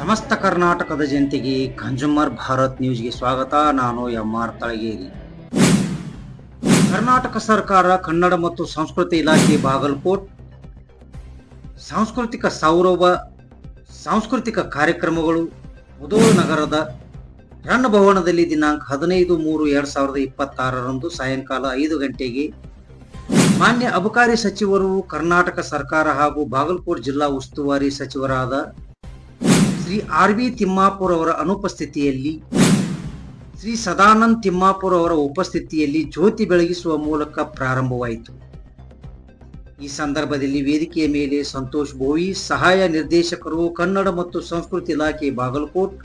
ಸಮಸ್ತ ಕರ್ನಾಟಕದ ಜನತೆಗೆ ಕನ್ಸ್ಯೂಮರ್ ಭಾರತ್ ನ್ಯೂಸ್ಗೆ ಸ್ವಾಗತ. ನಾನು ಎಂ.ಆರ್. ತಳಗೇರಿ. ಕರ್ನಾಟಕ ಸರ್ಕಾರ ಕನ್ನಡ ಮತ್ತು ಸಂಸ್ಕೃತಿ ಇಲಾಖೆ ಬಾಗಲಕೋಟ್ ಸಾಂಸ್ಕೃತಿಕ ಕಾರ್ಯಕ್ರಮಗಳು ಮುಧೋಳ ನಗರದ ರನ್ನ ಭವನದಲ್ಲಿ ದಿನಾಂಕ 15/3/2026 ಸಾಯಂಕಾಲ 5 ಗಂಟೆಗೆ ಮಾನ್ಯ ಅಬಕಾರಿ ಸಚಿವರು, ಕರ್ನಾಟಕ ಸರ್ಕಾರ ಹಾಗೂ ಬಾಗಲಕೋಟ್ ಜಿಲ್ಲಾ ಉಸ್ತುವಾರಿ ಸಚಿವರಾದ ಶ್ರೀ ಆರ್.ವಿ. ತಿಮ್ಮಾಪುರ್ ಅವರ ಅನುಪಸ್ಥಿತಿಯಲ್ಲಿ ಶ್ರೀ ಸದಾನಂದ ತಿಮ್ಮಾಪುರ್ ಅವರ ಉಪಸ್ಥಿತಿಯಲ್ಲಿ ಜ್ಯೋತಿ ಬೆಳಗಿಸುವ ಮೂಲಕ ಪ್ರಾರಂಭವಾಯಿತು. ಈ ಸಂದರ್ಭದಲ್ಲಿ ವೇದಿಕೆಯ ಮೇಲೆ ಸಂತೋಷ್ ಬೋವಿ, ಸಹಾಯ ನಿರ್ದೇಶಕರು, ಕನ್ನಡ ಮತ್ತು ಸಂಸ್ಕೃತಿ ಇಲಾಖೆ ಬಾಗಲಕೋಟ್,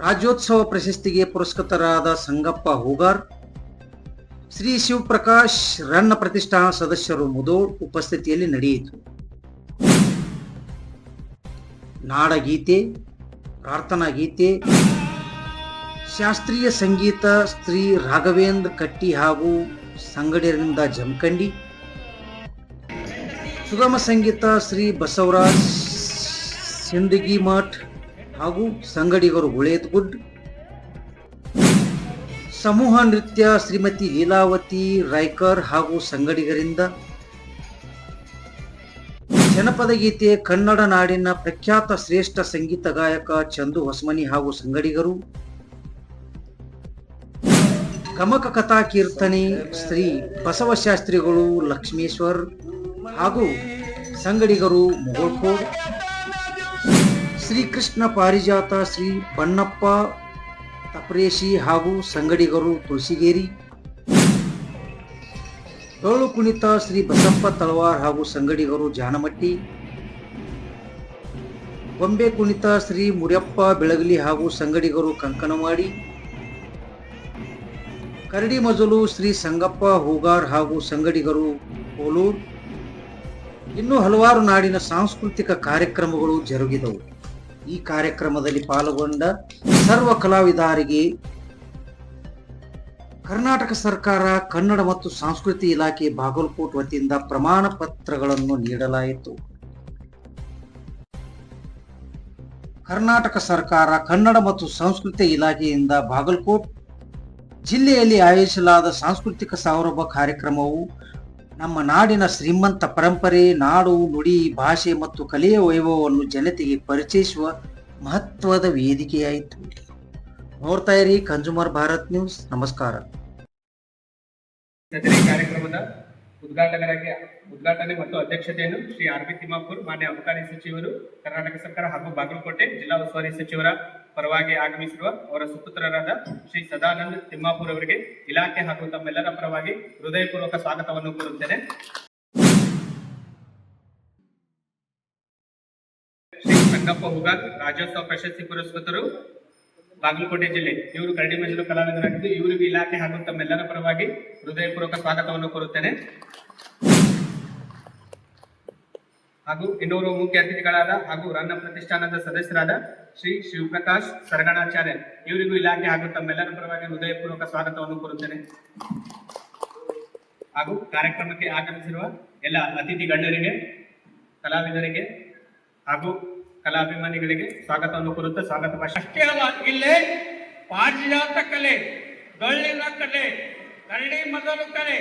ರಾಜ್ಯೋತ್ಸವ ಪ್ರಶಸ್ತಿಗೆ ಪುರಸ್ಕೃತರಾದ ಸಂಗಪ್ಪ ಹೂಗಾರ್, ಶ್ರೀ ಶಿವಪ್ರಕಾಶ್ ರನ್ನ ಪ್ರತಿಷ್ಠಾನ ಸದಸ್ಯರು ಮುಧೋಳ್ ಉಪಸ್ಥಿತಿಯಲ್ಲಿ ನಡೆಯಿತು. ನಾಡಗೀತೆ, ಪ್ರಾರ್ಥನಾ ಗೀತೆ, ಶಾಸ್ತ್ರೀಯ ಸಂಗೀತ ಶ್ರೀ ರಾಘವೇಂದ್ರ ಕಟ್ಟಿ ಹಾಗೂ ಸಂಗಡಿಗರಿಂದ ಜಮಖಂಡಿ, ಸುಗಮ ಸಂಗೀತ ಶ್ರೀ ಬಸವರಾಜ್ ಸಿಂದಗಿ ಮಠ್ ಹಾಗೂ ಸಂಗಡಿಗರು ಗುಳೇದ್ಗುಡ್, ಸಮೂಹ ನೃತ್ಯ ಶ್ರೀಮತಿ ಲೀಲಾವತಿ ರಾಯ್ಕರ್ ಹಾಗೂ ಸಂಗಡಿಗರಿಂದ, ಜನಪದ ಗೀತೆ ಕನ್ನಡ ನಾಡಿನ ಪ್ರಖ್ಯಾತ ಶ್ರೇಷ್ಠ ಸಂಗೀತ ಗಾಯಕ ಚಂದು ಹೊಸಮನಿ ಹಾಗೂ ಸಂಗಡಿಗರು, ಗಮಕ ಕಥಾ ಕೀರ್ತನೆ ಶ್ರೀ ಬಸವಶಾಸ್ತ್ರಿಗಳು ಲಕ್ಷ್ಮೇಶ್ವರ್ ಹಾಗೂ ಸಂಗಡಿಗರು ಮುಗೋಳ್ಕೋಡ್, ಶ್ರೀಕೃಷ್ಣ ಪಾರಿಜಾತ ಶ್ರೀ ಬಣ್ಣಪ್ಪ ತಪರೇಶಿ ಹಾಗೂ ಸಂಗಡಿಗರು ತುಳಸಿಗೇರಿ, ಡೊಳ್ಳು ಕುಣಿತ ಶ್ರೀ ಬಸಪ್ಪ ತಳವಾರ್ ಹಾಗೂ ಸಂಗಡಿಗರು ಜಾನಮಟ್ಟಿ, ಗೊಂಬೆ ಕುಣಿತ ಶ್ರೀ ಮುರಿಯಪ್ಪ ಬೆಳಗಲಿ ಹಾಗೂ ಸಂಗಡಿಗರು ಕಂಕನವಾಡಿ, ಕರಡಿ ಮಜಲು ಶ್ರೀ ಸಂಗಪ್ಪ ಹೂಗಾರ್ ಹಾಗೂ ಸಂಗಡಿಗರು ಕೋಲೂರ್, ಇನ್ನೂ ಹಲವಾರು ನಾಡಿನ ಸಾಂಸ್ಕೃತಿಕ ಕಾರ್ಯಕ್ರಮಗಳು ಜರುಗಿದವು. ಈ ಕಾರ್ಯಕ್ರಮದಲ್ಲಿ ಪಾಲ್ಗೊಂಡ ಸರ್ವ ಕಲಾವಿದರಿಗೆ ಕರ್ನಾಟಕ ಸರ್ಕಾರ ಕನ್ನಡ ಮತ್ತು ಸಂಸ್ಕೃತಿ ಇಲಾಖೆ ಬಾಗಲಕೋಟ್ ವತಿಯಿಂದ ಪ್ರಮಾಣ ಪತ್ರಗಳನ್ನು ನೀಡಲಾಯಿತು. ಕರ್ನಾಟಕ ಸರ್ಕಾರ ಕನ್ನಡ ಮತ್ತು ಸಂಸ್ಕೃತಿ ಇಲಾಖೆಯಿಂದ ಬಾಗಲಕೋಟ್ ಜಿಲ್ಲೆಯಲ್ಲಿ ಆಯೋಜಿಸಲಾದ ಸಾಂಸ್ಕೃತಿಕ ಸಮಾರಂಭ ಕಾರ್ಯಕ್ರಮವು ನಮ್ಮ ನಾಡಿನ ಶ್ರೀಮಂತ ಪರಂಪರೆ, ನಾಡು, ನುಡಿ, ಭಾಷೆ ಮತ್ತು ಕಲೆಯ ವೈಭವವನ್ನು ಜನತೆಗೆ ಪರಿಚಯಿಸುವ ಮಹತ್ವದ ವೇದಿಕೆಯಾಯಿತು. ನೋಡ್ತಾ ಇರಿ ಕನ್ಸ್ಯೂಮರ್ ಭಾರತ್ ನ್ಯೂಸ್. ನಮಸ್ಕಾರ. ಕಾರ್ಯಕ್ರಮದ ಉದ್ಘಾಟನೆ ಮತ್ತು ಅಧ್ಯಕ್ಷತೆಯನ್ನು ಶ್ರೀ ಆರ್.ವಿ. ತಿಮ್ಮಾಪುರ್ ಮಾನ್ಯ ಅಬಕಾರಿ ಸಚಿವರು, ಕರ್ನಾಟಕ ಸರ್ಕಾರ ಹಾಗೂ ಬಾಗಲಕೋಟೆ ಜಿಲ್ಲಾ ಉಸ್ತುವಾರಿ ಸಚಿವರ ಪರವಾಗಿ ಆಗಮಿಸಿರುವ ಅವರ ಸುಪುತ್ರರಾದ ಶ್ರೀ ಸದಾನಂದ ತಿಮ್ಮಾಪುರ್ ಅವರಿಗೆ ಇಲಾಖೆ ಹಾಗೂ ತಮ್ಮೆಲ್ಲರ ಪರವಾಗಿ ಹೃದಯಪೂರ್ವಕ ಸ್ವಾಗತವನ್ನು ಕೋರುತ್ತೇನೆ. ಶ್ರೀ ಸಂಗಪ್ಪ ಹುಗಾರ್ ರಾಜ್ಯೋತ್ಸವ ಪ್ರಶಸ್ತಿ ಪುರಸ್ಕೃತರು, ಬಾಗಲಕೋಟೆ ಜಿಲ್ಲೆ. ಇವರು ಕರಡಿ ಮಜಲು ಕಲಾವಿದರಾಗಿದ್ದು ಇವರಿಗೆ ಇಲಾಖೆ ಹಾಗೂ ತಮ್ಮೆಲ್ಲರ ಪರವಾಗಿ ಹೃದಯಪೂರ್ವಕ ಸ್ವಾಗತವನ್ನು ಕೋರುತ್ತೇನೆ. ಹಾಗೂ ಇನ್ನೂರು ಮುಖ್ಯ ಅತಿಥಿಗಳಾದ ಹಾಗೂ ರನ್ನ ಪ್ರತಿಷ್ಠಾನದ ಸದಸ್ಯರಾದ ಶ್ರೀ ಶಿವಪ್ರಕಾಶ್ ಸರಗಣಾಚಾರ್ಯ ಇವರಿಗೂ ಇಲಾಖೆ ಹಾಗೂ ತಮ್ಮೆಲ್ಲರ ಪರವಾಗಿ ಹೃದಯಪೂರ್ವಕ ಸ್ವಾಗತವನ್ನು ಕೋರುತ್ತೇನೆ. ಹಾಗೂ ಕಾರ್ಯಕ್ರಮಕ್ಕೆ ಆಗಮಿಸಿರುವ ಎಲ್ಲ ಅತಿಥಿ ಗಣ್ಯರಿಗೆ, ಕಲಾವಿದರಿಗೆ ಹಾಗೂ ಕಲಾಭಿಮಾನಿಗಳಿಗೆ ಸ್ವಾಗತವನ್ನು ಕೋರುತ್ತಾ ಸ್ವಾಗತ ಭಾಷಣ. ಅಷ್ಟೇ ಅಲ್ಲ, ಇಲ್ಲೇ ಪಾರಿಜಾತ ಕಲೆ, ಡೊಳ್ಳಿನ ಕಲೆ, ಕರಡಿ ಮಜಲು ಕಲೆ,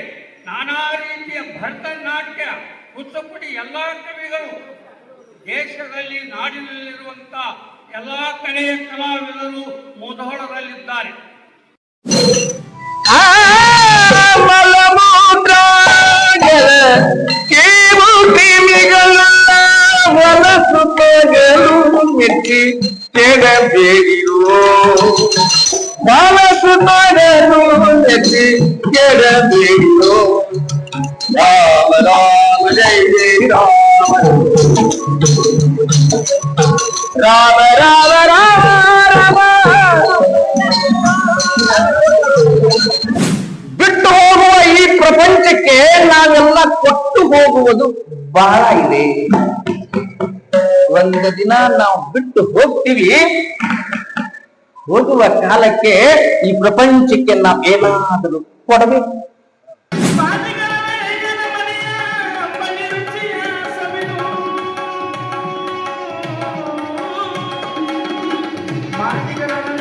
ನಾನಾ ರೀತಿಯ ಭರತನಾಟ್ಯ, ಕುಚ್ಚುಪುಡಿ ಎಲ್ಲಾ ಕವಿಗಳು, ದೇಶದಲ್ಲಿ ನಾಡಿನಲ್ಲಿರುವಂತ ಎಲ್ಲಾ ಕಲೆಯ ಕಲಾವಿದರು ಮುಧೋಳದಲ್ಲಿದ್ದಾರೆ. ಕೆಡಬೇಡಿರೋ ಮನಸ್ಸು ತೊಡಲು ನೆಚ್ಚಿ ಕೆಡಬೇಡಿರೋ. ರಾಮ ರಾಮ ಜಯ ಜಯ ರಾಮ, ರಾಮ ರಾಮ ರಾಮ ರಾಮ. ಬಿಟ್ಟು ಹೋಗುವ ಈ ಪ್ರಪಂಚಕ್ಕೆ ನಾವೆಲ್ಲ ಕೊಟ್ಟು ಹೋಗುವುದು ಬಹಳ ಇದೆ. ಒಂದು ದಿನ ನಾವು ಬಿಟ್ಟು ಹೋಗ್ತೀವಿ. ಹೋಗುವ ಕಾಲಕ್ಕೆ ಈ ಪ್ರಪಂಚಕ್ಕೆ ನಾವೇನಾದರೂ ಕೊಡಬೇಕು. ಮಾನಸಿಕರನ್ನ